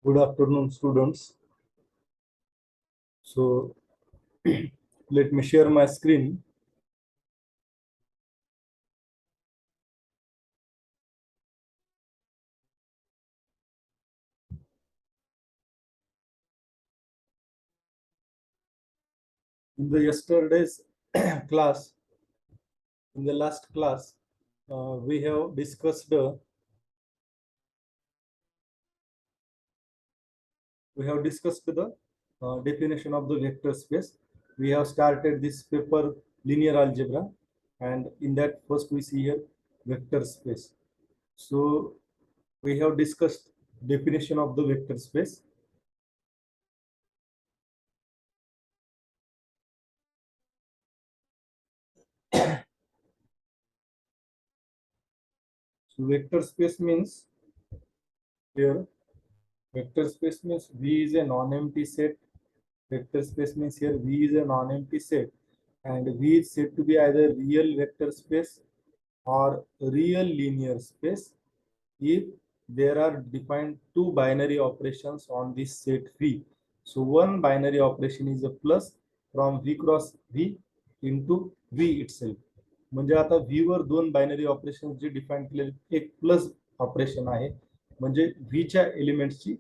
Good afternoon, students. So, let me share my screen. In the yesterday's class, in the last class, we have discussed the definition of the vector space. We have started this paper linear algebra, and in that first we see here vector space. So we have discussed definition of the vector space. So vector space means here vector space means V is a non-empty set. Vector space means here V is a non-empty set, and V is said to be either real vector space or real linear space if there are defined two binary operations on this set V. So one binary operation is a plus from V cross V into V itself. म्हणजे आता V वर दोन binary operation जे define केलेले एक plus operation आहे, म्हणजे V च्या एलिमेंट्सची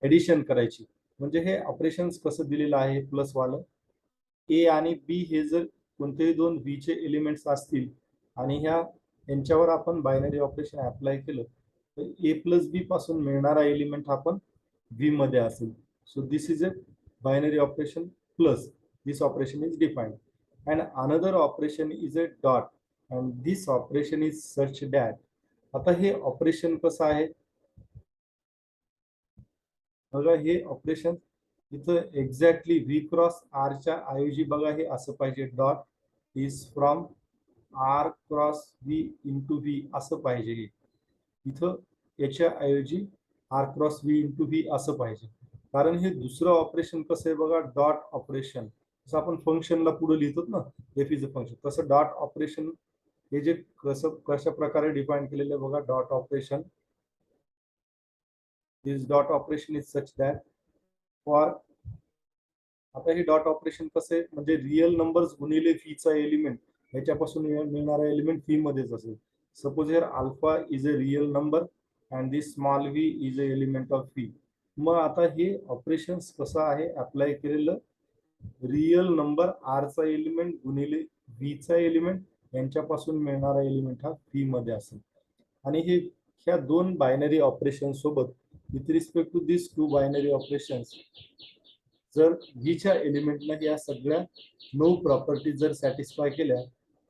एडिशन करायची. म्हणजे हे ऑपरेशन्स कसं दिलेलं आहे प्लस वालं, ए आणि बी हे जर कोणतेही दोन व्ही चे एलिमेंट्स असतील आणि यांच्यावर आपण बायनरी ऑपरेशन अप्लाय केलं तर ए प्लस बी पासून मिळणारा एलिमेंट आपण व्ही मध्ये असेल. So this is a binary operation plus this operation is defined and another operation is a dot and this operation is such that. आता हे ऑपरेशन कसं आहे बघा, हे ऑपरेशन इथं एक्झॅक्टली व्ही क्रॉस आर च्या ऐवजी बघा हे असं पाहिजे, dot is from R cross V into V असं पाहिजे. हे इथं याच्या ऐवजी R cross V into V असं पाहिजे, कारण हे दुसरं ऑपरेशन कसं आहे बघा, डॉट ऑपरेशन. जसं आपण फंक्शनला पुढे लिहितो ना, एफ इज अ फंक्शन, तसं डॉट ऑपरेशन हे जे कशा प्रकारे डिफाइन केलेलं बघा, dot operation this dot operation is such that for. आता हे डॉट ऑपरेशन कसे म्हणजे रिअल नंबर्स गुणिले फी चा एलिमेंट ह्याच्यापासून मिळणारा एलिमेंट फी मध्येच असेल. Suppose here alpha is a real number and this small V is a element of fee. मग आता हे ऑपरेशन कसं आहे अप्लाय केलेलं, रिअल नंबर आर चा एलिमेंट गुणिले व्ही चा एलिमेंट यांच्यापासून मिळणारा एलिमेंट हा फी मध्ये असेल. आणि हे ह्या दोन बायनरी ऑपरेशन सोबत with respect to this two binary operations जर व्ही च्या एलिमेंटला या सगळ्या 9 प्रॉपर्टीज जर सॅटिस्फाय केल्या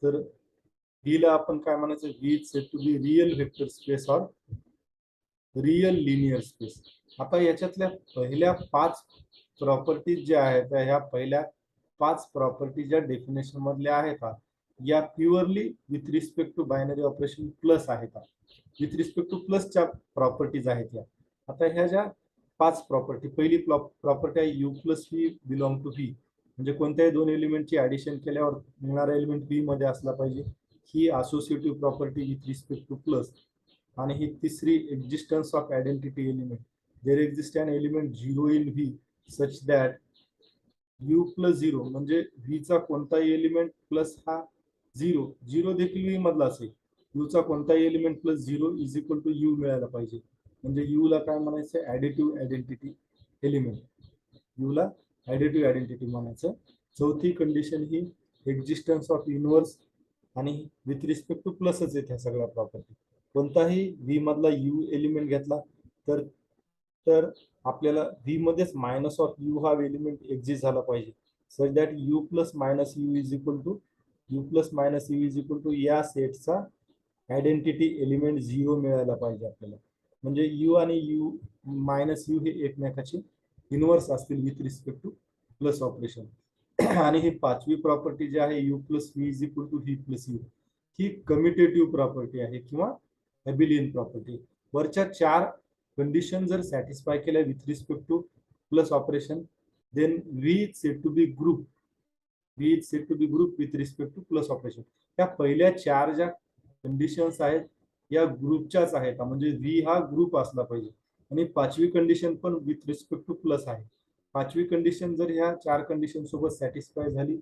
तर व्ही ला आपण काय म्हणायचं, V is said to be real vector space or real linear space. आता याच्यातल्या पहिल्या 5 प्रॉपर्टीज ज्या आहेत ह्या पहिल्या 5 प्रॉपर्टीज ज्या डेफिनेशन मधल्या आहेत या purely with respect to binary operation plus आहेत. विथ रिस्पेक्ट टू प्लसच्या प्रॉपर्टीज आहेत या. आता ह्या ज्या 5 प्रॉपर्टी, पहिली प्रॉपर्टी आहे U plus V belong to V, म्हणजे कोणत्याही दोन एलिमेंटची ऍडिशन केल्यावर मिळणारा एलिमेंट व्ही मध्ये असला पाहिजे. ही associative property with respect to plus. आणि ही तिसरी existence of identity element, there exist an element 0 in V such that U plus 0 म्हणजे व्ही चा कोणताही एलिमेंट प्लस हा 0 देखील व्ही मधला असेल. यू चा कोणताही element plus 0 is equal to U मिळायला पाहिजे. म्हणजे यू ला काय म्हणायचं, ऍडिटिव्ह आयडेंटिटी एलिमेंट. यू ला ऍडिटिव्ह आयडेंटिटी म्हणायचं. चौथी कंडिशन ही एक्झिस्टन्स ऑफ इनव्हर्स आणि विथ रिस्पेक्ट टू प्लसच आहेत ह्या सगळ्या प्रॉपर्टी. कोणताही व्ही मधला यू एलिमेंट घेतला तर आपल्याला व्ही मध्येच मायनस ऑफ यू हा एलिमेंट एक्झिस्ट झाला पाहिजे. Such that U plus minus U is equal to या सेटचा आयडेंटिटी एलिमेंट 0 मिळायला पाहिजे आपल्याला. म्हणजे यू आणि यू मायनस यू हे एकमेकाचे इनव्हर्स असतील with respect to plus operation. आणि ही 5वी प्रॉपर्टी जी आहे U plus V is equal to V plus U, ही कम्युटेटिव्ह प्रॉपर्टी आहे किंवा एबिलियन प्रॉपर्टी. वरच्या 4 कंडिशन जर सॅटिस्फाय केल्या with respect to plus operation then V is said to be group with respect to plus operation. त्या पहिल्या 4 ज्या conditions आहेत या ग्रुपच्याच आहेत, म्हणजे व्ही हा ग्रुप असला पाहिजे. आणि पाचवी कंडिशन पण विथ रिस्पेक्ट टू प्लस आहे. पाचवी कंडिशन जर ह्या 4 कंडिशन सोबत सॅटिस्फाय झाली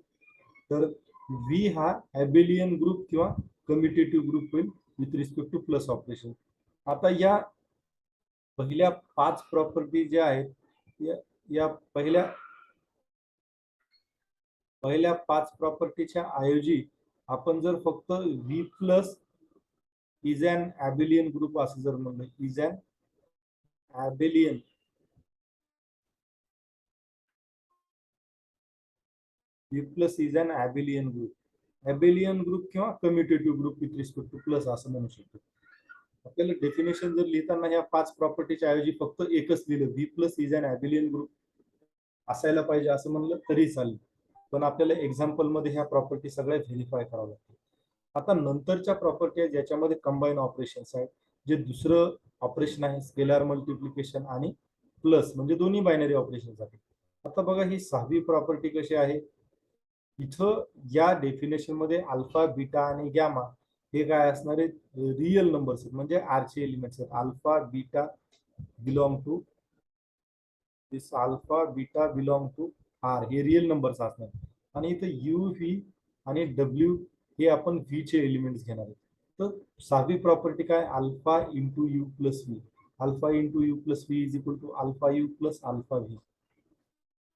तर व्ही हा ॲबेलियन ग्रुप किंवा कम्युटेटिव्ह ग्रुप होईल with respect to plus operation. आता या पहिल्या 5 प्रॉपर्टी ज्या आहेत या पहिल्या 5 प्रॉपर्टीच्या ऐवजी आपण जर फक्त V plus is an abelian group असं जर म्हणलं, is an abelian V plus is an abelian group, abelian group किंवा commutative group with respect to plus असं म्हणू शकतो. आपल्याला डेफिनेशन जर लिहिताना ह्या 5 प्रॉपर्टीच्या ऐवजी फक्त एकच लिहिलं, V plus is an abelian group असायला पाहिजे असं म्हणलं तरी चालेल, पण आपल्याला एक्झाम्पल मध्ये ह्या प्रॉपर्टी सगळ्या व्हेरीफाय कराव्या लागतील. आता नंतरच्या प्रॉपर्टी आहेत ज्याच्यामध्ये कंबाईन ऑपरेशन्स आहेत, जे दुसरं ऑपरेशन आहे स्केलर मल्टिप्लिकेशन आणि प्लस, म्हणजे दोन्ही बायनरी ऑपरेशन्स आहेत. आता बघा ही 6वी प्रॉपर्टी कशी आहे, इथं या डेफिनेशन मध्ये अल्फा बीटा आणि गॅमा हे काय असणार आहेत, रिअल नंबर्स आहेत, म्हणजे आर चे एलिमेंट्स आहेत. Alpha beta belong to this, alpha beta belong to R, हे रिअल नंबर्स असणार. आणि इथं यू व्ही आणि डब्ल्यू हे आपण व्ही चे एलिमेंट्स घेणार आहेत. तर 6वी प्रॉपर्टी काय, alpha into U plus V, alpha into U plus V is equal to alpha U plus alpha V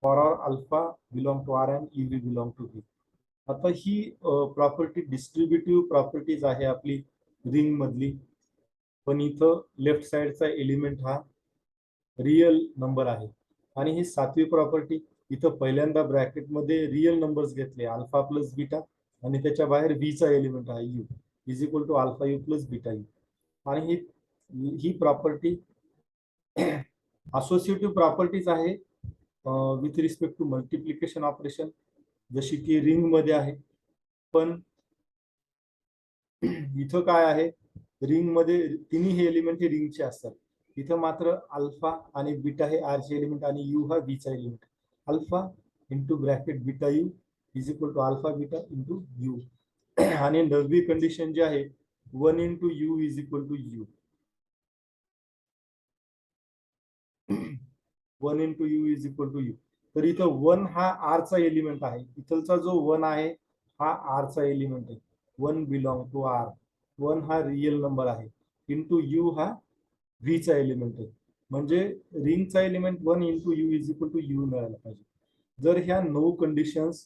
for R alpha belong to R and U V belong to V. आता ही property distributive properties आहे आपली ring मधली, पण इथं left साइडचा element हा real number आहे. आणि ही 7वी प्रॉपर्टी, इथं पहिल्यांदा ब्रॅकेट मध्ये रिअल नंबर्स घेतले अल्फा प्लस बीटा आणि त्याच्या बाहेर व्ही चा एलिमेंट आहे U is equal to alpha U plus beta U. आणि ही प्रॉपर्टी असोसिएटिव्ह प्रॉपर्टीज आहे with respect to multiplication operation, जशी की रिंग मध्ये आहे. पण इथं काय आहे, रिंग मध्ये तिन्ही हे एलिमेंट हे रिंगचे असतात, इथं मात्र अल्फा आणि बीटा हे आर चे एलिमेंट आणि यू हा बी चा element. Alpha into bracket beta U is equal to alpha beta into U. आणि 9वी कंडिशन जी आहे 1 into U is equal to U, 1 into U is equal to U. तर इथं 1 हा आर चा एलिमेंट आहे, इथलचा जो 1 आहे हा आर चा एलिमेंट आहे, 1 बिलॉंग टू आर, 1 हा रिअल नंबर आहे, इंटू यू हा व्ही चा एलिमेंट आहे. म्हणजे रिंगचा element 1 into U is equal to U मिळायला पाहिजे. जर ह्या 9 कंडिशन्स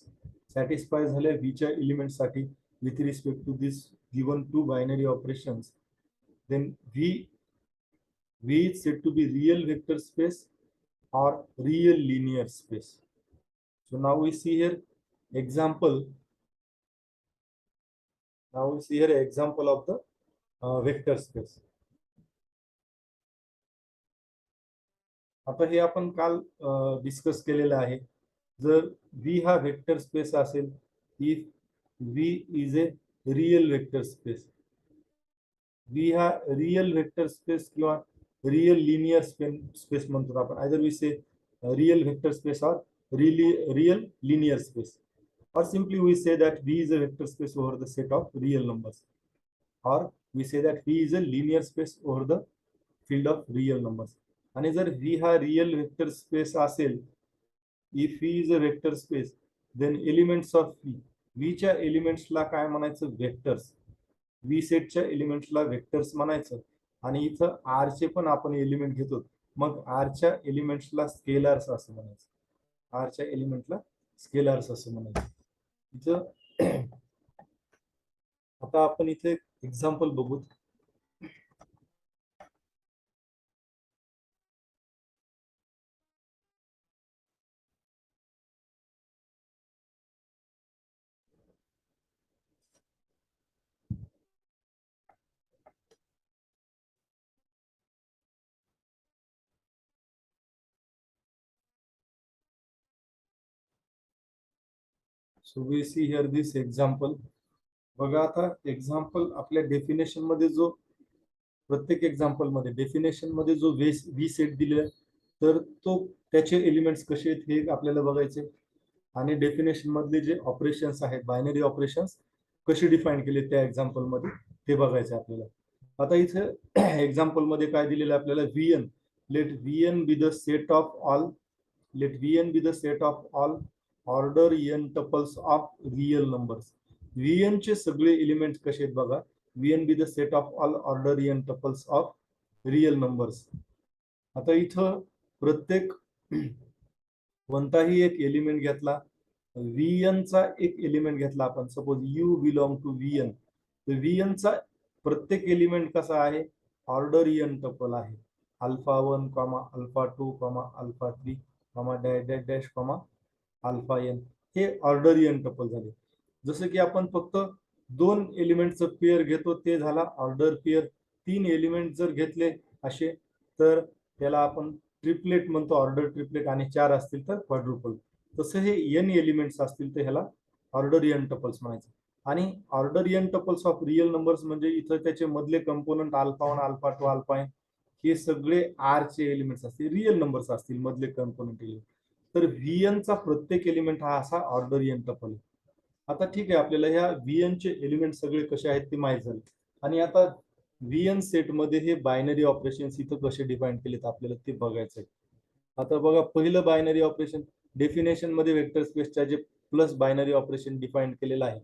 सॅटिस्फाय झाल्या व्हीच्या एलिमेंटसाठी with respect to this given two binary operations, then V is said to be real vector space or real linear space. So now we see here example. Now we see here example of the vector space. आता हे आपण काल discuss केलेलं आहे. जर V हा vector space असेल, if V is a real vector space, V हा रियल वेक्टर स्पेस किंवा रियल लिनियर स्पेस म्हणतो आपण, either we say real vector space or real linear space, or simply we say that V is a vector space over the set of real numbers, or we say that V is a linear space over the field of real numbers. आणि जर V हा real vector space असेल, if V is a vector space, then elements of V, V च्या एलिमेंट्सला काय म्हणायचं, vectors. V सेटच्या एलिमेंट्सला vectors म्हणायचं. आणि इथं R चे पण आपण एलिमेंट घेतो, मग R च्या एलिमेंट्सला स्केलर्स असं म्हणायचं, R च्या एलिमेंटला स्केलर्स असं म्हणायचं. इथं आता आपण इथे एक्झाम्पल बघू. So we see here this example. बघा आता एक्झाम्पल आपल्या डेफिनेशन मध्ये जो प्रत्येक एक्झाम्पल मध्ये डेफिनेशन मध्ये जो व्ही सेट दिले तर तो त्याचे एलिमेंट्स कसे आहेत हे आपल्याला बघायचे, आणि डेफिनेशन मधले जे ऑपरेशन्स आहेत बायनरी ऑपरेशन्स कसे डिफाईन केले त्या एक्झाम्पल मध्ये ते बघायचे आपल्याला. आता इथे एक्झाम्पल मध्ये काय दिलेलं आपल्याला, V N let Vn be the set of all let Vn be the set of all order n tuples of real numbers. Vn चे सगळे एलिमेंट्स कसे आहेत बघा. Vn be the set of all order n tuples of real numbers. आता इथं प्रत्येक कोणताही एक एलिमेंट घेतला, Vn चा एक एलिमेंट घेतला आपण, suppose u belong to Vn, तर Vn चा प्रत्येक एलिमेंट कसा आहे, ऑर्डर n टपल आहे. Alpha 1, alpha 2, alpha 3, dash dash dash, alpha n, हे ऑर्डर n टपल झाले. जसं की आपण फक्त 2 एलिमेंटचं पेअर घेतो ते झाला ऑर्डर पेअर. 3 एलिमेंट जर घेतले असे तर त्याला आपण ट्रिपलेट म्हणतो, ऑर्डर ट्रिपलेट. आणि 4 असतील तर क्वाड्रुपल. तसं हे n एलिमेंट्स असतील तर ह्याला ऑर्डर n टपल्स म्हणायचं. आणि order n tuples of real numbers म्हणजे इथं त्याचे मधले component alpha 1, alpha 2, alpha n हे सगळे आर चे एलिमेंट्स असतील, रियल नंबर्स असतील मधले कंपोनंट एलिमेंट. तर Vn चा प्रत्येक एलिमेंट हा असा ऑर्डर n टपल आहे. आता ठीक आहे, आपल्याला ह्या Vn चे एलिमेंट सगळे कसे आहेत ते माहित झाले. आणि आता Vn सेट मध्ये हे बायनरी ऑपरेशन्स इथं कसे डिफाईन केलेत आपल्याला ते बघायचं आहे. आता बघा, पहिलं बायनरी ऑपरेशन डेफिनेशन मध्ये वेक्टर स्पेसच्या जे प्लस बायनरी ऑपरेशन डिफाईन केलेलं आहे.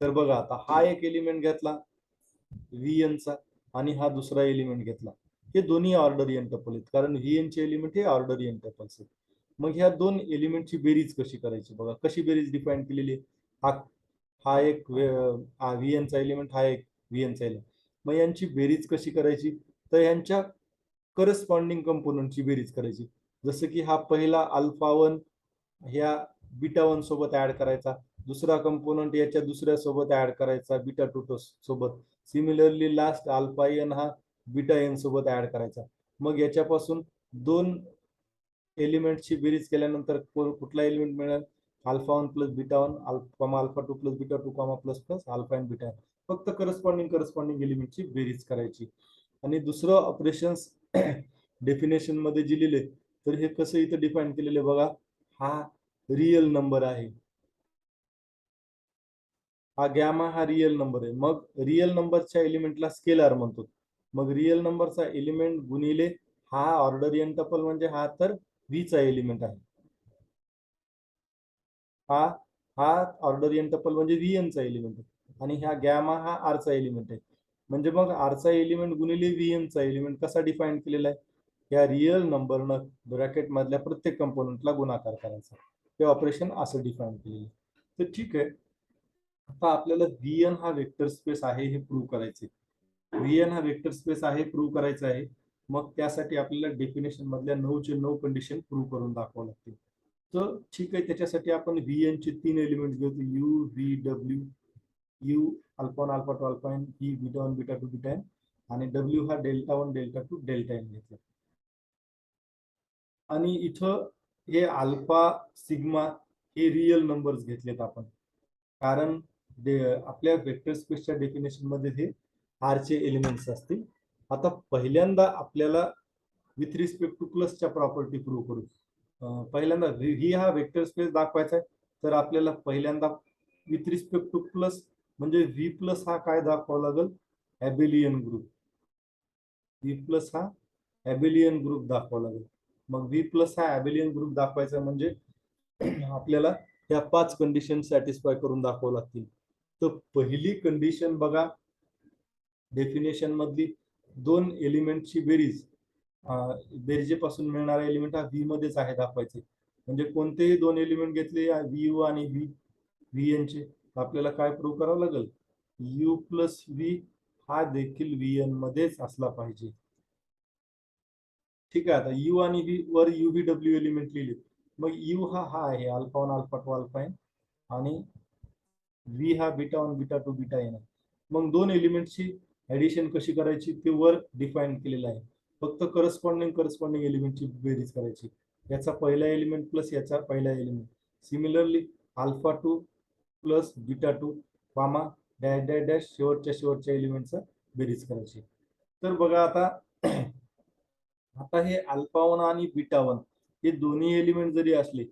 तर बघा, आता हा एक एलिमेंट घेतला Vn चा आणि हा दुसरा एलिमेंट घेतला, हे दोन्ही ऑर्डर n टपल आहेत, कारण Vn चे एलिमेंट हे ऑर्डर n टपल्स आहेत. मग ह्या दोन एलिमेंटची बेरीज कशी करायची बघा, कशी बेरीज डिफाईन केलेली आहे. हा एक Vn चा एलिमेंट, हा एक Vn चा एलिमेंट. मग यांची बेरीज कशी करायची, तर यांच्या करस्पॉन्डिंग कंपोनंटची बेरीज करायची. जसं की हा पहिला अल्फा 1 ह्या बीटा 1 सोबत ऍड करायचा, दुसरा कंपोनंट याच्या दुसऱ्या सोबत ऍड करायचा बीटा 2 सोबत. सिमिलरली लास्ट अल्फा n हा बीटा n सोबत ऍड करायचा. मग याच्यापासून 2 एलिमेंटची बेरीज केल्यानंतर कुठला एलिमेंट मिळेल, alpha 1 plus beta 1, alpha 2 plus beta 2, plus plus alpha n beta n. फक्त करस्पॉन्डिंग एलिमेंटची बेरीज करायची. आणि दुसरं ऑपरेशन्स डेफिनेशन मध्ये जे लिहिले, तर हे कसं इथं डिफाईन केलेलं बघा. हा रियल नंबर आहे, हा गॅमा हा रियल नंबर आहे. मग रियल नंबरच्या एलिमेंटला स्केलर म्हणतो. मग रियल नंबरचा एलिमेंट गुणिले हा ऑर्डर n टपल म्हणजे हा तर v चा एलिमेंट आहे. हा हा ऑर्डर n टपल म्हणजे Vn चा एलिमेंट आहे. आणि हा गॅमा हा r चा एलिमेंट आहे. म्हणजे मग r चा एलिमेंट गुणिले Vn चा एलिमेंट कसा डिफाईन केलेला आहे, या रियल नंबरनं ब्रॅकेट मधल्या प्रत्येक कंपोनंटला गुणाकार करायचा. हे ऑपरेशन असं डिफाईन केलेलं आहे. तर ठीक आहे, आता आपल्याला Vn हा वेक्टर स्पेस आहे हे प्रूव्ह करायचे. Vn हा वेक्टर स्पेस आहे प्रूव्ह करायचा आहे. मग त्यासाठी आपल्याला डेफिनेशन मधल्या 9 चे 9 कंडिशन प्रूव्ह करून दाखवावं लागतील. तर ठीक आहे, त्याच्यासाठी आपण Vn चे 3 एलिमेंट घेतो, u v w. u alpha 1, alpha 2, alpha n, v beta 1, beta 2, beta n, आणि w हा डेल्टा 1, डेल्टा 2, डेल्टा n घेतला. आणि इथं हे अल्फा सिग्मा हे रियल नंबर्स घेतलेत आपण, कारण आपल्या वेक्टर स्पेसच्या डेफिनेशन मध्ये हे आर चे एलिमेंट्स असतील. आता पहिल्यांदा आपल्याला विथ रिस्पेक्ट टू प्लसच्या प्रॉपर्टी प्रूव्ह करू. पहिल्यांदा व्ही हा वेक्टर स्पेस दाखवायचा आहे, तर आपल्याला पहिल्यांदा विथ रिस्पेक्ट टू प्लस म्हणजे व्ही प्लस हा काय दाखवावा लागेल, ॲबेलियन ग्रुप. व्ही प्लस हा ॲबेलियन ग्रुप दाखवावा लागेल. मग व्ही प्लस हा ॲबेलियन ग्रुप दाखवायचा म्हणजे आपल्याला ह्या 5 कंडिशन सॅटिस्फाय करून दाखवावं लागतील. तर पहिली कंडिशन बघा, डेफिनेशन मधली 2 एलिमेंटची बेरीज, बेरजेपासून मिळणारा एलिमेंट हा व्ही मध्येच आहे दाखवायचे. म्हणजे कोणतेही 2 एलिमेंट घेतले व्ही यू आणि व्ही एन चे, आपल्याला काय प्रूव्ह करावं लागेल, यू प्लस व्ही हा देखील व्ही एन मध्येच असला पाहिजे. ठीक आहे, आता यू आणि V were U V W element लिहिले. मग यू हा आहे अल्फा 1, अल्फा 2, अल्फा n, आणि व्ही हा बीटा 1, बीटा 2, बीटा n आहे. मग 2 एलिमेंटची ऍडिशन कशी करायची ते वर डिफाईन केलेलं आहे. फक्त करस्पॉन्डिंग एलिमेंटची बेरीज करायची, याचा पहिला एलिमेंट प्लस याचा पहिला element. Similarly alpha 2 plus beta 2, dash dash dash शेवटच्या एलिमेंटचा बेरीज करायची. तर बघा, आता हे अल्फा 1 आणि बीटा 1 हे दोन्ही एलिमेंट जरी असले,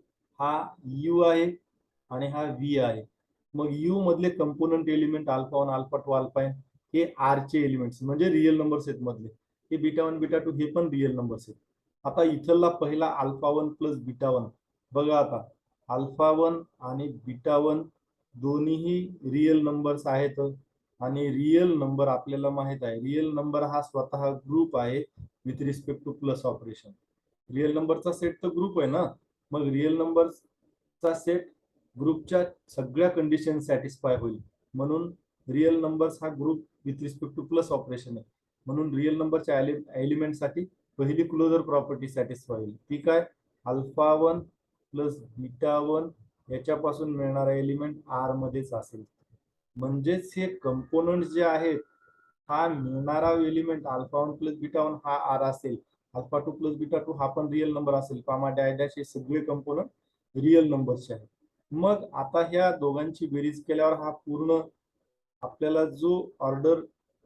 हा यू आहे आणि हा व्ही आहे. मग यू मधले component element alpha 1, alpha 2, alpha n हे आर चे एलिमेंट्स म्हणजे रियल नंबर्स आहेत मधले. हे बीटा 1, बीटा 2 हे पण रियल नंबर्स आहेत. आता इथला पहिला अल्फा 1 प्लस बीटा 1 बघा. आता अल्फा 1 आणि बीटा 1 दोन्हीही रिअल नंबर्स आहेत. आणि रिअल नंबर आपल्याला माहित आहे, रिअल नंबर हा स्वतः ग्रुप आहे with respect to plus operation. Real नंबरचा सेट तर ग्रुप आहे ना. मग रिअल नंबरचा सेट ग्रुपच्या सगळ्या कंडिशन सॅटिस्फाय होईल. म्हणून रिअल नंबर्स हा group with respect to plus operation आहे. म्हणून रिअल नंबरच्या एलिमेंटसाठी पहिली क्लोजर प्रॉपर्टी सॅटिस्फाय होईल. ती काय? अल्फा 1 प्लस बीटा 1 याच्यापासून मिळणारा एलिमेंट आर मध्येच असेल. म्हणजेच हे कंपोनंट जे आहेत, हा मिळणारा एलिमेंट अल्फा 1 प्लस बीटा 1 हा आर असेल. अल्फा 2 प्लस बीटा 2 हा पण रिअल नंबर असेल. कॉमा डॅश डॅश हे सगळे कंपोनंट रिअल नंबरचे आहेत. मग आता ह्या दोघांची बेरीज केल्यावर हा पूर्ण आपल्याला जो ऑर्डर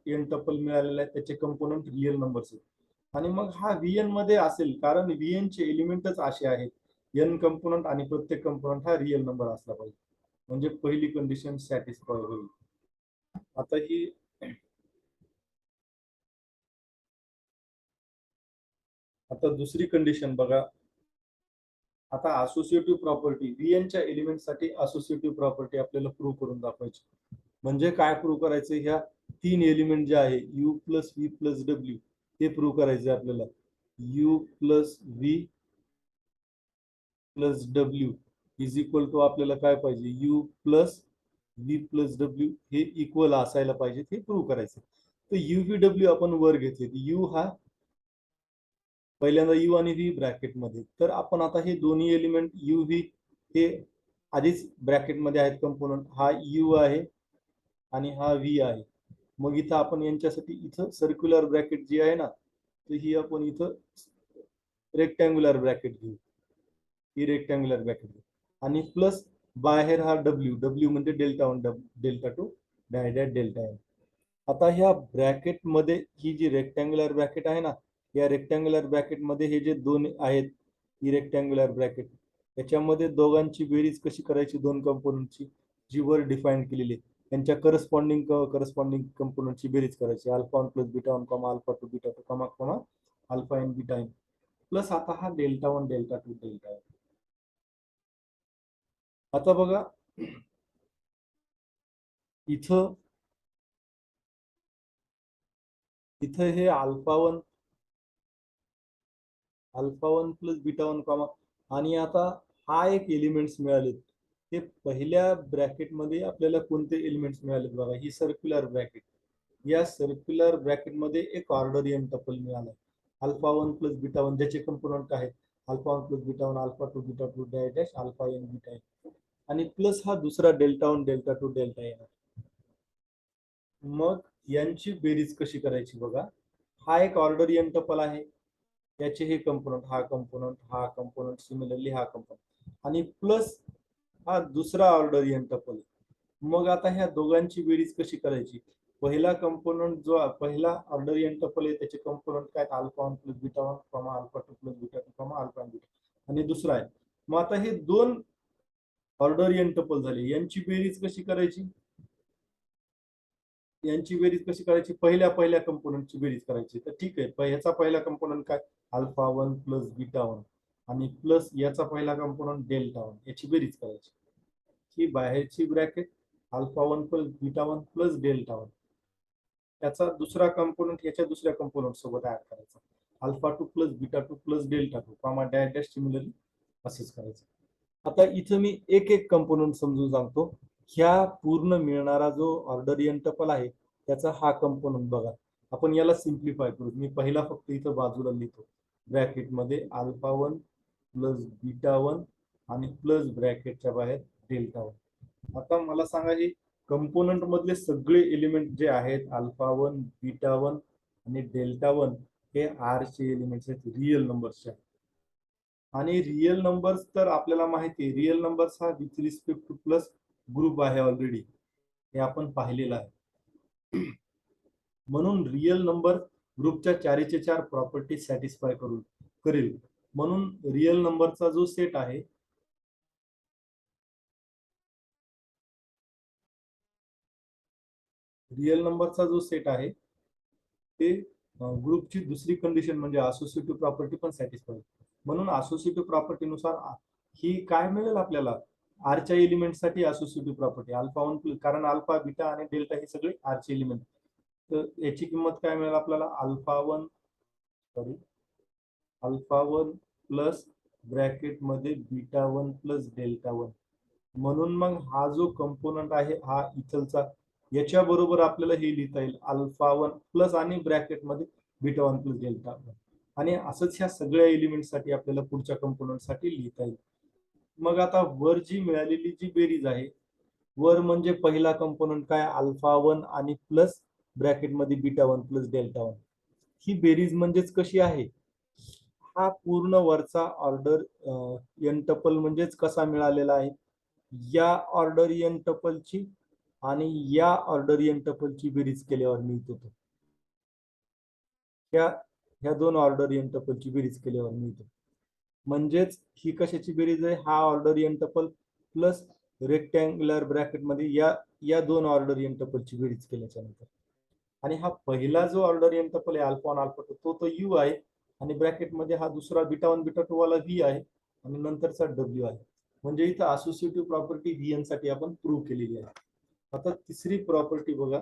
एन टपल मिळालेला आहे त्याचे कंपोनंट रिअल नंबर्स आहेत. आणि मग हा व्हीएन मध्ये असेल, कारण व्हीएन चे एलिमेंटच असे आहेत एन कंपोनंट आणि प्रत्येक कंपोनंट हा रिअल नंबर असला पाहिजे. म्हणजे पहिली कंडिशन सॅटिस्फाय होईल. आता ही आता दुसरी कंडिशन बघा. आता असोसिएटिव्ह प्रॉपर्टी व्हीएनच्या एलिमेंटसाठी असोसिएटिव्ह प्रॉपर्टी आपल्याला प्रूव्ह करून दाखवायची. म्हणजे काय प्रूव्ह करायचं? ह्या तीन एलिमेंट जे आहे U plus V plus W हे प्रूव्ह करायचे आपल्याला. U plus V plus W is equal to आपल्याला काय पाहिजे? U plus V plus W हे इक्वल असायला पाहिजे. हे प्रूव्ह करायचं. तर यू व्ही डब्ल्यू आपण वर घेतले. यू हा पहिल्यांदा यू आणि व्ही ब्रॅकेट मध्ये. तर आपण आता हे दोन्ही एलिमेंट यू व्ही हे आधीच ब्रॅकेट मध्ये आहेत कंपोनंट. हा यू आहे आणि हा व्ही आहे. मग इथं आपण यांच्यासाठी इथं सर्क्युलर ब्रॅकेट जी आहे ना, तर ही आपण इथं रेक्टँग्युलर ब्रॅकेट घेऊ. ही रेक्टँग्युलर ब्रॅकेट घेऊ आणि प्लस बाहेर हा डब्ल्यू. डब्ल्यू म्हणजे डेल्टा 1 डेल्टा 2 डायडॅट डेल्टा एन. आता ह्या ब्रॅकेट मध्ये ही जी रेक्टँग्युलर ब्रॅकेट आहे ना, या रेक्टँग्युलर ब्रॅकेट मध्ये हे जे दोन आहेत, ही रेक्टँग्युलर ब्रॅकेट, याच्यामध्ये दोघांची बेरीज कशी करायची? दोन कंपोनंटची जी वर डिफाईन केलेली आहे त्यांच्या करस्पॉन्डिंग कंपोनंटची बेरीज करायची. Alpha 1 plus beta 1 comma alpha 2 beta 2 comma comma alpha N beta N plus आता हा डेल्टा 1 डेल्टा 2 डेल्टा एन. आता बघा इथं इथं हे अल्फा 1 प्लस बीटा 1 कॉमा आणि आता हा एक एलिमेंट्स मिळालेत. हे पहिल्या ब्रॅकेट मध्ये आपल्याला कोणते एलिमेंट्स मिळालेत बघा. ही सर्क्युलर ब्रॅकेट. या सर्क्युलर ब्रॅकेट मध्ये एक ऑर्डरियन टपल मिळाला. अल्फा 1 प्लस बीटा 1 ज्याचे कंपोनंट आहेत alpha 1 plus beta 1 alpha 2 beta 2 dash alpha N beta N आणि प्लस हा दुसरा डेल्टा 1 डेल्टा 2 डेल्टा एन. मग यांची बेरीज कशी करायची बघा. हा एक ऑर्डरियन टपल आहे. याचे हे कंपोनंट, हा कंपोनंट, हा कंपोनंट, सिमिलरली हा कंपोनंट आणि प्लस हा दुसरा ऑर्डरियन टपल. मग आता ह्या दोघांची बेरीज कशी करायची? पहिला कंपोनंट जो पहिला ऑर्डरियन टपल आहे त्याचे कंपोनंट काय? Alpha 1 plus beta 1 comma alpha 2 plus beta 2 comma alpha beta आणि दुसरा आहे. मग आता हे दोन ऑर्डरियन टपल झाले. यांची बेरीज कशी करायची? यांची बेरीज कशी करायची? पहिल्या कंपोनंटची बेरीज करायची. तर ठीक आहे, ह्याचा पहिला कंपोनंट काय? अल्फा 1 प्लस बीटा 1 आणि प्लस याचा पहिला कंपोनंट डेल्टा 1 याची बेरीज करायची. ही बाहेरची bracket alpha 1 plus beta 1 plus delta 1 त्याचा दुसरा कंपोनंट याच्या दुसऱ्या कंपोनंट सोबत ऍड करायचा. Alpha 2 plus beta 2 plus delta 2 comma dash dash similarly असंच करायचं. आता इथं मी एक एक कंपोनंट समजून सांगतो. ह्या पूर्ण मिळणारा जो ऑर्डरियन टपल आहे त्याचा हा कंपोनंट बघा. आपण याला सिम्प्लिफाय करू. मी पहिला फक्त इथं बाजूला लिहितो ब्रॅकेट मध्ये अल्फा 1 प्लस बीटा 1 आणि प्लस ब्रॅकेटच्या बाहेर डेल्टा 1. आता मला सांगा, हे कंपोनंट मधले सगळे एलिमेंट जे आहेत अल्फा 1 बीटा 1 आणि डेल्टा 1 हे आर चे एलिमेंट्स आहेत, रिअल नंबर्सचे. आणि रिअल नंबर्स तर आपल्याला माहिती आहे, रिअल नंबर्स हा with respect to plus group आहे ऑलरेडी, हे आपण पाहिलेलं आहे. म्हणून रिअल नंबर ग्रुपच्या चारीचे चार प्रॉपर्टी सॅटिस्फाय करेल. म्हणून रिअल नंबरचा जो सेट आहे ते ग्रुपची दुसरी कंडिशन म्हणजे असोसिएटिव्ह प्रॉपर्टी पण सॅटिस्फाय. म्हणून असोसिएटिव्ह प्रॉपर्टीनुसार ही काय मिळेल आपल्याला, आरच्या एलिमेंटसाठी असोसिएटिव्ह प्रॉपर्टी अल्फा वन, कारण अल्फा बीटा आणि डेल्टा हे सगळे आरचे एलिमेंट. तर याची किंमत काय मिळेल आपल्याला, अल्फा वन प्लस ब्रॅकेट मध्ये beta one plus delta one. म्हणून मग हा जो कंपोनंट आहे हा इथलचा, याच्या बरोबर आपल्याला हे लिहिता येईल अल्फा वन प्लस आणि ब्रॅकेट मध्ये beta one plus delta one. आणि असंच ह्या सगळ्या एलिमेंट साठी आपल्याला पुढच्या कंपोनंट साठी लिहिता येईल. मग आता वर जी मिळालेली जी बेरीज आहे, वर म्हणजे पहिला कंपोनंट काय, अल्फा वन आणि प्लस ब्रॅकेट मध्ये beta one plus delta one. ही बेरीज म्हणजेच कशी आहे, हा पूर्ण वरचा ऑर्डर एन टपल म्हणजेच कसा मिळालेला आहे, या ऑर्डर एन टपलची आणि या ऑर्डर एन टपलची बेरीज केल्यावर मिळत होतो. ह्या दोन ऑर्डर एन टपलची बेरीज केल्यावर मिळतो. म्हणजेच ही कशाची बेरीज आहे, हा order N tuple plus rectangular bracket मध्ये या दोन ऑर्डर एन टपलची बेरीज केल्याच्या नंतर. आणि हा पहिला जो ऑर्डर एन टपल आहे अल्फा वन अल्फा टू, तो यू आहे. आणि ब्रॅकेट मध्ये हा दुसरा बीटा वन बीटा टू वाला व्ही आहे आणि नंतरचा डब्ल्यू आहे. म्हणजे इथं असोसिएटिव्ह प्रॉपर्टी व्ही एन साठी आपण प्रूव्ह केलेली आहे. आता तिसरी प्रॉपर्टी बघा.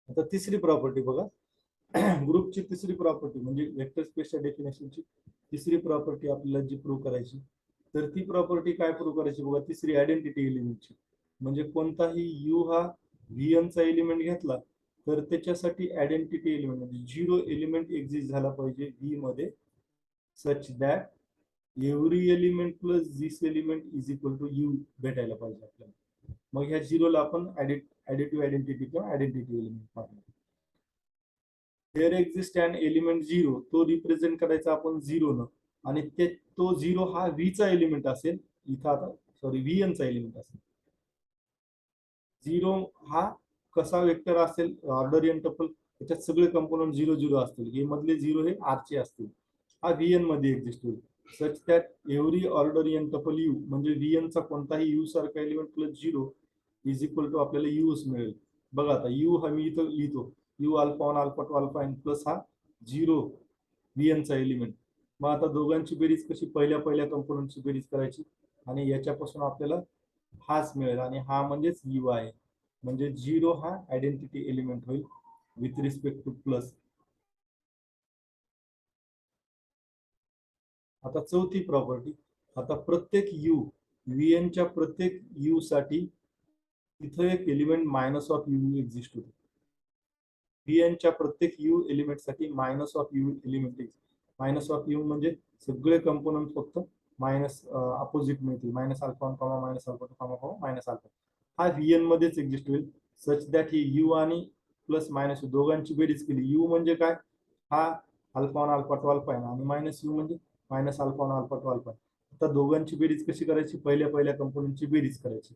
आता तिसरी प्रॉपर्टी बघा. ग्रुपची तिसरी प्रॉपर्टी म्हणजे वेक्टर स्पेसच्या डेफिनेशनची तिसरी प्रॉपर्टी आपल्याला जी प्रूव्ह करायची, तर ती प्रॉपर्टी काय प्रूव्ह करायची बघा, तिसरी आयडेंटिटी एलिमेंटची. म्हणजे कोणताही यू हा व्हीएन चा एलिमेंट घेतला तर त्याच्यासाठी आयडेंटिटी एलिमेंट म्हणजे झिरो एलिमेंट एक्झिस्ट झाला पाहिजे व्ही मध्ये, such that every element plus this element is equal to U भेटायला पाहिजे आपल्याला. मग ह्या झिरोला आपण ऍडिटिव्ह आयडेंटिटी किंवा आयडेंटिटी एलिमेंट म्हणतो. There exist an element zero, तो रिप्रेझेंट करायचा आपण झिरो न, आणि तो झिरो हा व्ही चा एलिमेंट असेल. इथं आता व्ही एन चा एलिमेंट असेल. झिरो हा कसा वेक्टर असेल, ऑर्डर एन टपल, त्याच्यात सगळे कंपोनंट झिरो झिरो असतील, हे मधले झिरो हे आर चे असतील. हा व्ही एन मध्ये एक्झिस्ट होईल. Such that every order N tuple U, म्हणजे व्ही एन चा कोणताही यू सारखा element plus zero is equal to आपल्याला यूच मिळेल. बघा आता यू हा मी इथं लिहितो, U alpha one alpha two alpha N plus हा झिरो व्ही एन चा एलिमेंट. मग आता दोघांची बेरीज कशी, पहिल्या कंपोनंटची बेरीज करायची आणि याच्यापासून आपल्याला हाच मिळेल आणि हा म्हणजेच यू आहे. म्हणजे झिरो हा आयडेंटिटी एलिमेंट होईल विथ रिस्पेक्ट टू प्लस. आता चौथी प्रॉपर्टी, आता प्रत्येक यू व्हीएन च्या प्रत्येक यू साठी इथं एक element minus of you exist होते. व्हीएन च्या प्रत्येक यू एलिमेंट साठी minus of you element, minus of you म्हणजे सगळे कंपोनंट फक्त मायनस अपोजिट मिळतील, minus alpha one comma minus alpha two comma minus alpha. हा व्हीएन मध्येच एक्झिस्ट होईल. सच दॅट ही यू आणि प्लस मायनस दोघांची बेरीज केली, यू म्हणजे काय, हा alpha one alpha two alpha आहे आणि मायनस यू म्हणजे minus alpha one alpha two alpha. आता दोघांची बेरीज कशी करायची, पहिल्या कंपोनंटची बेरीज करायची.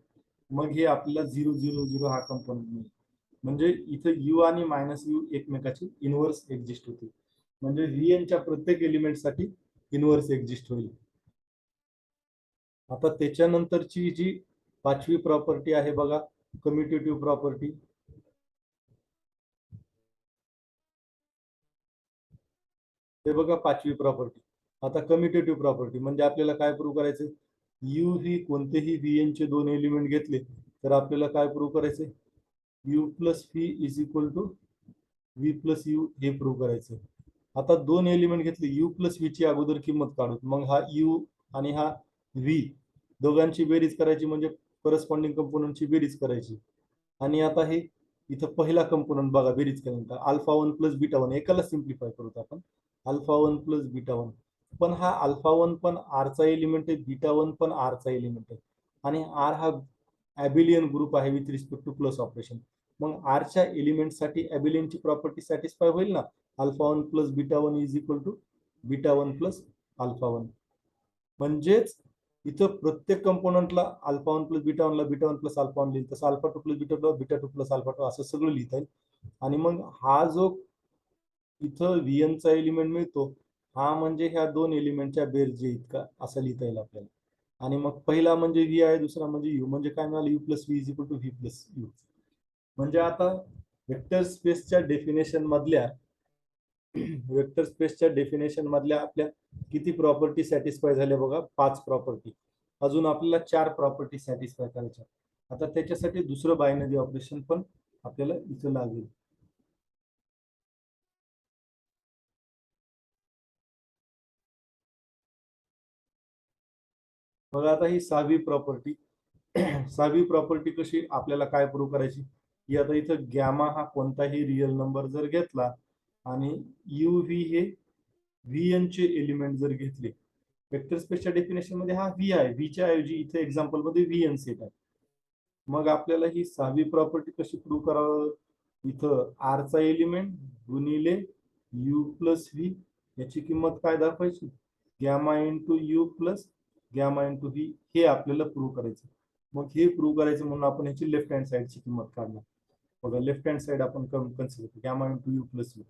मग हे आपल्याला झिरो झिरो झिरो हा कंपोनंट मिळेल. म्हणजे इथं यू आणि मायनस यू एकमेकाची इनव्हर्स एक्झिस्ट होते. म्हणजे व्हीएन च्या प्रत्येक एलिमेंट साठी इनव्हर्स एक्झिस्ट होईल. आता त्याच्यानंतरची जी पाचवी प्रॉपर्टी आहे बघा, कम्युटेटिव्ह प्रॉपर्टी. हे बघा पाचवी प्रॉपर्टी. आता कम्युटेटिव्ह प्रॉपर्टी म्हणजे आपल्याला काय प्रूव्ह करायचं, यू ही कोणतेही व्हीएन चे दोन एलिमेंट घेतले तर आपल्याला काय प्रूव्ह करायचे, U plus V is equal to V plus U हे प्रूव्ह करायचं. आता दोन एलिमेंट घेतले, यू प्लस व्ही ची अगोदर किंमत काढू, मग हा यू आणि हा व्ही दोघांची बेरीज करायची म्हणजे करस्पॉन्डिंग कंपोनंटची बेरीज करायची. आणि आता हे इथं पहिला कंपोनंट बघा बेरीज केल्यानंतर alpha one plus beta one, एकाला सिम्प्लिफाय करूत आपण, alpha one plus beta one. पण हा अल्फा वन पण आर चा एलिमेंट आहे, बीटा वन पण आर चा एलिमेंट आहे आणि आर हा ॲबिलियन ग्रुप आहे with respect to plus operation. मग आरच्या एलिमेंटसाठी ॲबिलियनची प्रॉपर्टी सॅटिस्फाय होईल ना, alpha one plus beta one is equal to beta one plus alpha one. म्हणजेच इथं प्रत्येक कंपोनंटला अल्फा वन प्लस बीटा वनला beta one plus alpha one लिहिलं, तसं alpha two plus beta two beta two plus alpha two असं सगळं लिहिता येईल. आणि मग हा जो इथं व्हीएन चा एलिमेंट मिळतो हा म्हणजे ह्या दोन एलिमेंटच्या बेरजे इतका असं लिहिता येईल आपल्याला. आणि मग पहिला म्हणजे व्ही आहे, दुसरा म्हणजे यू. म्हणजे काय मिळालं, U plus V is equal to V plus U. म्हणजे आता वेक्टर स्पेसच्या डेफिनेशन मधल्या आपल्या किती प्रॉपर्टी सॅटिस्फाय झाल्या बघा, 5 प्रॉपर्टी. अजून आपल्याला 4 प्रॉपर्टी सॅटिस्फाय करायच्या. आता त्याच्यासाठी दुसरं बायनरी ऑपरेशन पण आपल्याला इथं लागेल. बघा आता ही 6वी प्रॉपर्टी. 6वी प्रॉपर्टी कशी आपल्याला काय प्रूव्ह करायची, की आता इथं गॅमा हा कोणताही रिअल नंबर जर घेतला आणि यू व्ही हे व्ही चे एलिमेंट जर घेतले, वेक्टर स्पेसच्या डेफिनेशन मध्ये हा व्ही आहे, व्हीच्या ऐवजी इथे एक्झाम्पल मध्ये व्ही सेट आहे. मग आपल्याला ही 6वी प्रॉपर्टी कशी प्रूव्ह करावं, इथं आर चा एलिमेंट गुणिले यू प्लस व्ही याची किंमत काय दाखवायची, gamma into U plus gamma into V, हे आपल्याला प्रूव्ह करायचं. मग हे प्रूव्ह करायचं म्हणून आपण ह्याची लेफ्ट हँड साइडची किंमत काढणार. बघा लेफ्ट हँड साइड आपण consider gamma into U plus you,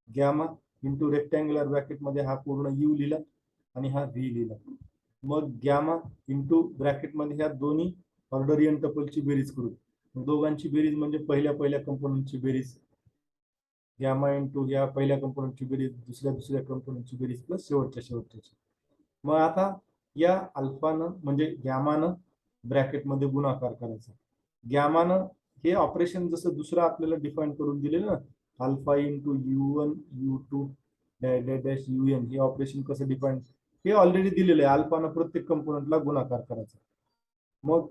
gamma into rectangular bracket मध्ये हा पूर्ण यू लिहिला आणि हा व्ही लिहिला. मग गॅमा इंटू ब्रॅकेट मध्ये ह्या दोन्ही ऑर्डरियन टपलची बेरीज करू. दोघांची बेरीज म्हणजे पहिल्या कंपोनंटची बेरीज, गॅमा इंटू या पहिल्या कंपोनंटची बेरीज दुसऱ्या कंपोनंटची बेरीज प्लस शेवटच्याची. मग आता या अल्फानं म्हणजे गॅमानं ब्रॅकेटमध्ये गुणाकार करायचा. गॅमानं हे ऑपरेशन जसं दुसरं आपल्याला डिफाईन करून दिलेलं ना, alpha into U1 U2 dash UN, हे ऑपरेशन कसं डिफाईन, हे ऑलरेडी दिलेलं आहे. अल्फानं प्रत्येक कंपोनंटला गुणाकार करायचा. मग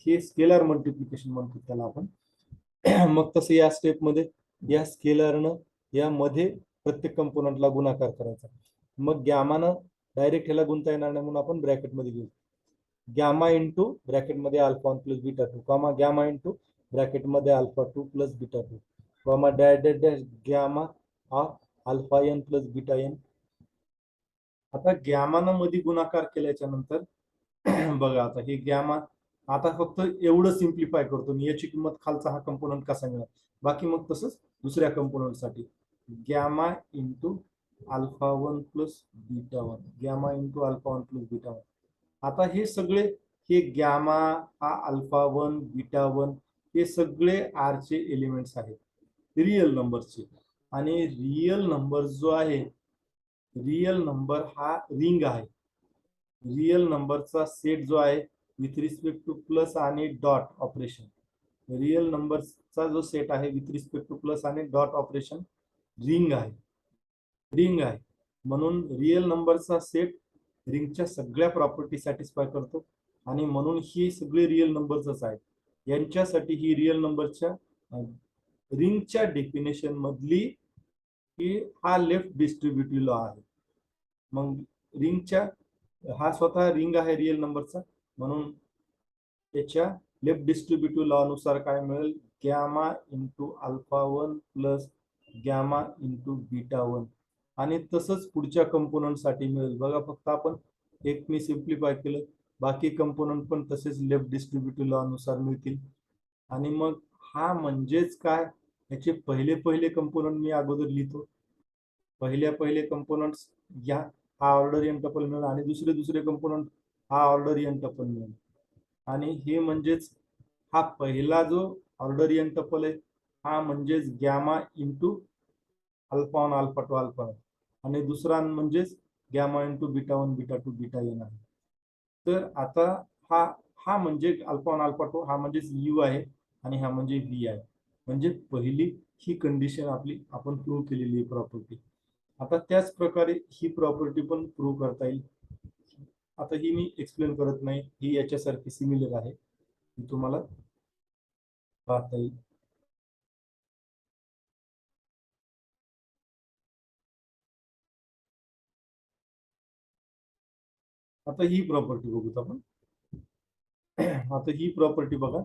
हे स्केलर मल्टिप्लिकेशन म्हणतो त्याला आपण. मग तसं या स्टेपमध्ये या स्केलरनं यामध्ये प्रत्येक कंपोनंटला गुणाकार करायचा. मग गॅमानं डायरेक्ट ह्याला गुंता येणार नाही म्हणून आपण ब्रॅकेटमध्ये घेऊ. गॅमा इंटू ब्रॅकेटमध्ये alpha 1 plus beta 2 comma gamma into ब्रॅकेटमध्ये alpha 2 plus beta 2 comma dash dash dash gamma of alpha N plus beta N. आता गॅमानं मध्ये गुणाकार केल्याच्या नंतर बघा आता हे गॅमा, आता फक्त एवढं सिम्प्लिफाय करतो मी, याची किंमत खालचा हा कंपोनंट कसा मिळाला, बाकी मग तसंच दुसऱ्या कंपोनंट साठी gamma into alpha 1 plus beta 1 gamma into alpha 1 plus beta 1. आता हे सगळे हे गॅमा हा अल्फा 1 बीटा 1 हे सगळे आर चे एलिमेंट्स आहेत, रिअल नंबरचे. आणि रिअल नंबर जो आहे, रिअल नंबर हा रिंग आहे. रिअल नंबरचा सेट जो आहे विथ रिस्पेक्ट टू प्लस आणि डॉट ऑपरेशन, रिअल नंबरचा जो सेट आहे विथ रिस्पेक्ट टू प्लस आणि डॉट ऑपरेशन रिंग आहे. रिंग आहे म्हणून रिअल नंबरचा सेट रिंगच्या सगळ्या प्रॉपर्टी सॅटिस्फाय करतो आणि म्हणून ही सगळे रिअल नंबरच आहेत. यांच्यासाठी ही रिअल नंबरच्या रिंगच्या डेफिनेशन मधली ही हा लेफ्ट डिस्ट्रीब्युटिव्ह लॉ आहे. मग रिंगच्या हा स्वतः रिंग आहे रिअल नंबरचा, म्हणून त्याच्या लेफ्ट डिस्ट्रीब्युटिव्ह लॉ नुसार काय मिळेल, gamma into alpha 1 plus gamma into beta 1. आणि तसंच पुढच्या कंपोनंट साठी मिळेल. बघा फक्त आपण एक मी सिम्प्लिफाय केलं, बाकी कंपोनंट पण तसेच लेफ्ट डिस्ट्रीब्युटिव्ह लॉ नुसार मिळतील. आणि मग हा म्हणजेच काय, याचे पहिले कंपोनंट मी अगोदर लिहितो. पहिले कंपोनंट्स या हा ऑर्डर एन टपल मिळेल आणि दुसरे कंपोनंट हा ऑर्डर एन टपल मिळेल. आणि हे म्हणजेच हा पहिला जो ऑर्डर एन टपल आहे हा म्हणजेच gamma into alpha 1 alpha 2 alpha 1 आणि दुसरा म्हणजेच gamma into beta 1 beta 2 beta N आहे. तर आता हा हा म्हणजे अल्फा 1 अल्फा 2 हा म्हणजेच यू आहे आणि हा म्हणजे व्ही आहे. म्हणजे पहिली ही कंडिशन आपली आपण प्रूव्ह केलेली आहे प्रॉपर्टी. आता त्याच प्रकारे ही प्रॉपर्टी पण प्रूव्ह करता येईल. आता ही मी एक्सप्लेन करत नाही, ही याच्यासारखी सिमिलर आहे, तुम्हाला पाहता येईल. आता ही प्रॉपर्टी बघूत आपण. आता ही प्रॉपर्टी बघा,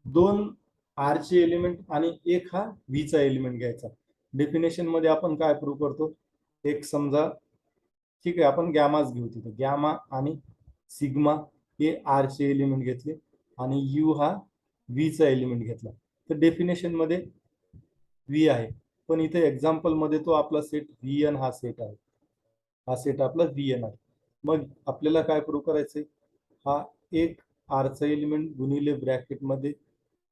दोन आर चे एलिमेंट आणि एक हा व्ही चा एलिमेंट घ्यायचा. डेफिनेशन मध्ये आपण काय प्रूव्ह करतो, एक समजा ठीक आहे आपण गॅमाच घेऊ, तिथे गॅमा आणि सिग्मा हे आर चे एलिमेंट घेतले आणि यू हा व्ही चा एलिमेंट घेतला. तर डेफिनेशन मध्ये व्ही आहे, पण इथे एक्झाम्पल मध्ये तो आपला सेट व्ही एन हा सेट आहे. हा सेट आपला VN आहे. मग आपल्याला काय प्रूव्ह करायचंय, हा एक आरचा एलिमेंट गुणिले ब्रॅकेट मध्ये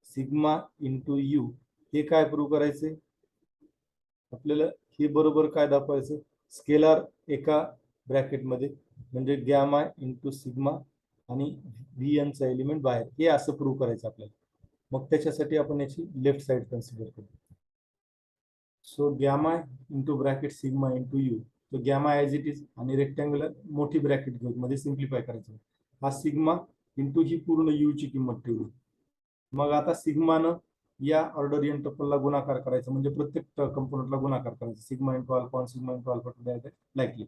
सिग्मा इंटू यू, हे काय प्रूव्ह करायचंय आपल्याला, हे बरोबर काय दाखवायचं, स्केलर एका ब्रॅकेट मध्ये म्हणजे गॅमा इंटू सिग्मा आणि VN चा एलिमेंट बाहेर, हे असं प्रूव्ह करायचं आपल्याला. मग त्याच्यासाठी आपण याची लेफ्ट साइड कन्सिडर करू. So gamma into bracket sigma into you, तो गॅमा ॲज इट इज आणि रेक्टँग्युलर मोठी ब्रॅकेट घेऊ मध्ये सिम्प्लिफाय करायचं. हा सिग्मा इंटू ही पूर्ण यू ची किंमत ठेवली. मग आता सिग्मानं या ऑर्डरियन टपलला गुणाकार करायचा, म्हणजे प्रत्येक कंपोनंटला गुणाकार करायचा, sigma into alpha sigma into alpha two the likely.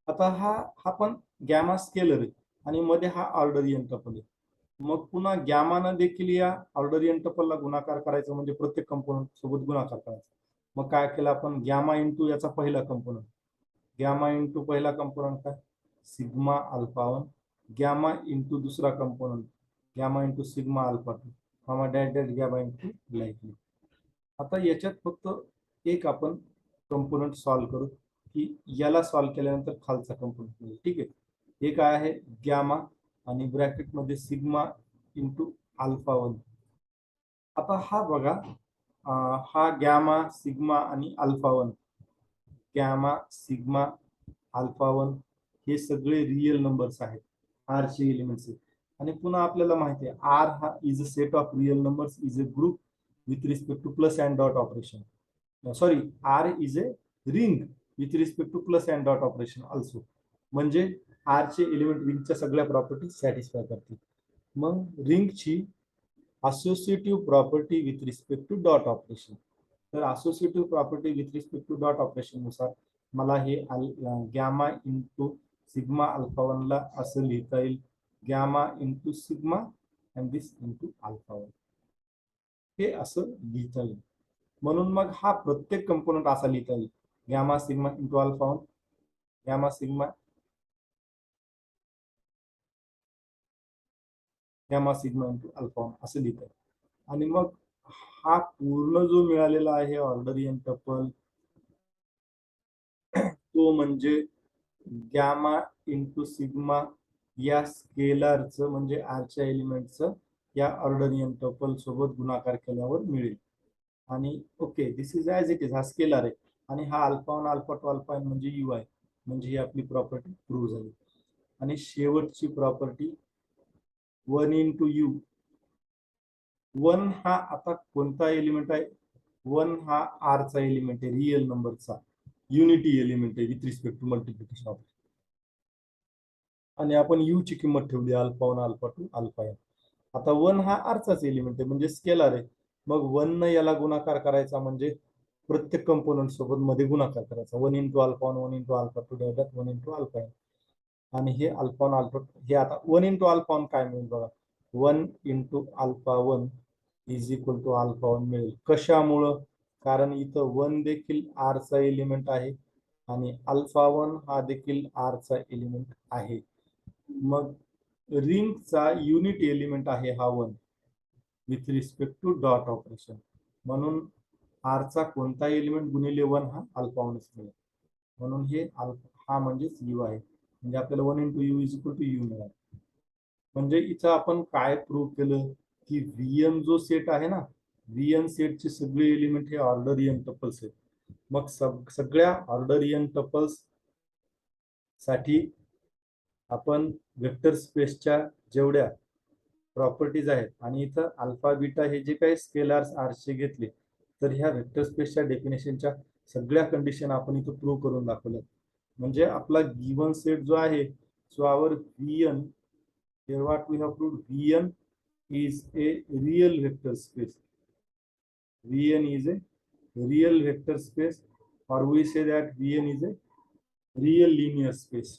आता हा पण गॅमा स्केलर आहे आणि मध्ये हा ऑर्डरियन टपल आहे. मग पुन्हा गॅमानं देखील या ऑर्डरियन टपलला गुणाकार करायचा, म्हणजे प्रत्येक कंपोनंट सोबत गुणाकार करायचा. मग काय केलं आपण, गॅमा इंटू याचा पहिला कंपोनंट, गॅमा इंटू पहिला कंपोनंट काय सिग्मा अल्फा 1, गॅमा इंटू दुसरा component gamma into sigma alpha 2, comma dash dash gamma into likely. आता याच्यात फक्त एक आपण कंपोनंट सॉल्व्ह करू, की याला सॉल्व्ह केल्यानंतर खालचा कंपोनंट मिळेल. ठीक आहे, हे काय आहे गॅमा आणि ब्रॅकेट मध्ये सिग्मा इंटू अल्फा 1. आता हा बघा, हा गॅमा सिग्मा आणि अल्फा 1, गॅमा सिग्मा अल्फा 1 हे सगळे रिअल नंबर्स आहेत, आर चे एलिमेंट्स आहेत. आणि पुन्हा आपल्याला माहिती आहे आर हा is a set of real numbers is a group with respect to plus and dot operation. Sorry, R is a ring with respect to plus and dot operation also. म्हणजे R चे element रिंगच्या सगळ्या property satisfy करतील. मग रिंगची associative property with respect to dot operation, तर associative property with respect to dot operation नुसार मला हे गॅमा इंटू सिग्मा अल्फा 1 ला असं लिहिता येईल, gamma into sigma and this into alpha 1, हे असं लिहिता येईल. म्हणून मग हा प्रत्येक कंपोनंट असा लिहिता येईल, gamma sigma into alpha 1, gamma sigma into alpha 1 असं लिहिता येईल. आणि मग हा पूर्ण जो मिळालेला आहे ऑर्डरियन टपल, तो म्हणजे गॅमा इंटू सिग्मा या स्केलरचं म्हणजे आरच्या एलिमेंटचं या ऑर्डरियन टपल सोबत गुणाकार केल्यावर मिळेल. आणि okay, this is as it is, हा स्केलर आहे आणि हा अल्फा 1 अल्फा 2 अल्फा n म्हणजे यू आहे, म्हणजे ही आपली प्रॉपर्टी प्रूव्ह झाली. आणि शेवटची प्रॉपर्टी 1 इंटू यू, 1 हा आता कोणता एलिमेंट आहे, 1 हा आरचा एलिमेंट आहे, रिअल नंबरचा युनिटी एलिमेंट आहे with respect to multiplication operation. आणि आपण यू ची किंमत ठेवली अल्फा 1 अल्फा 2 अल्फा n. आता 1 हा आरचाच एलिमेंट आहे म्हणजे स्केलर आहे, मग 1 न याला गुणाकार करायचा म्हणजे प्रत्येक कंपोनंट सोबत मध्ये गुणाकार करायचा, 1 into alpha 1 1 into alpha 2 divided 1 into alpha n. आणि हे अल्फा 1 अल्फा, हे आता 1 इंटू अल्फा 1 काय मिळेल बघा, 1 into alpha 1 is equal to alpha 1 मिळेल. कशामुळं, कारण इथं 1 देखील आरचा एलिमेंट आहे आणि अल्फा 1 हा देखील आरचा एलिमेंट आहे. मग रिंगचा युनिट एलिमेंट आहे हा 1 with respect to dot operation, म्हणून आरचा कोणता एलिमेंट गुणिले 1 हा अल्फा 1 मिळेल. म्हणून हे हा म्हणजेच यू आहे, म्हणजे आपल्याला 1 into U is equal to U मिळाल. म्हणजे इथं आपण काय प्रूव्ह केलं की VN जो सेट आहे ना, VN सेटचे सगळे एलिमेंट हे ऑर्डरियन टपल्स आहेत. मग सगळ्या ऑर्डरियन टपल्स साठी आपण वेक्टर स्पेसच्या जेवढ्या प्रॉपर्टीज आहेत आणि इथं अल्फा बीटा हे जे काही स्केलर्स आरचे घेतले, तर ह्या वेक्टर स्पेसच्या डेफिनेशनच्या सगळ्या कंडिशन आपण इथं प्रूव्ह करून दाखवल्या. म्हणजे आपला गिवन सेट जो आहे, so our VN, here what we have proved, VN is a real vector space. VN is a real vector space, or we say that VN is a real linear space.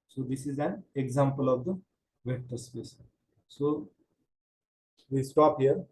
So this is an example of the vector space. So we stop here.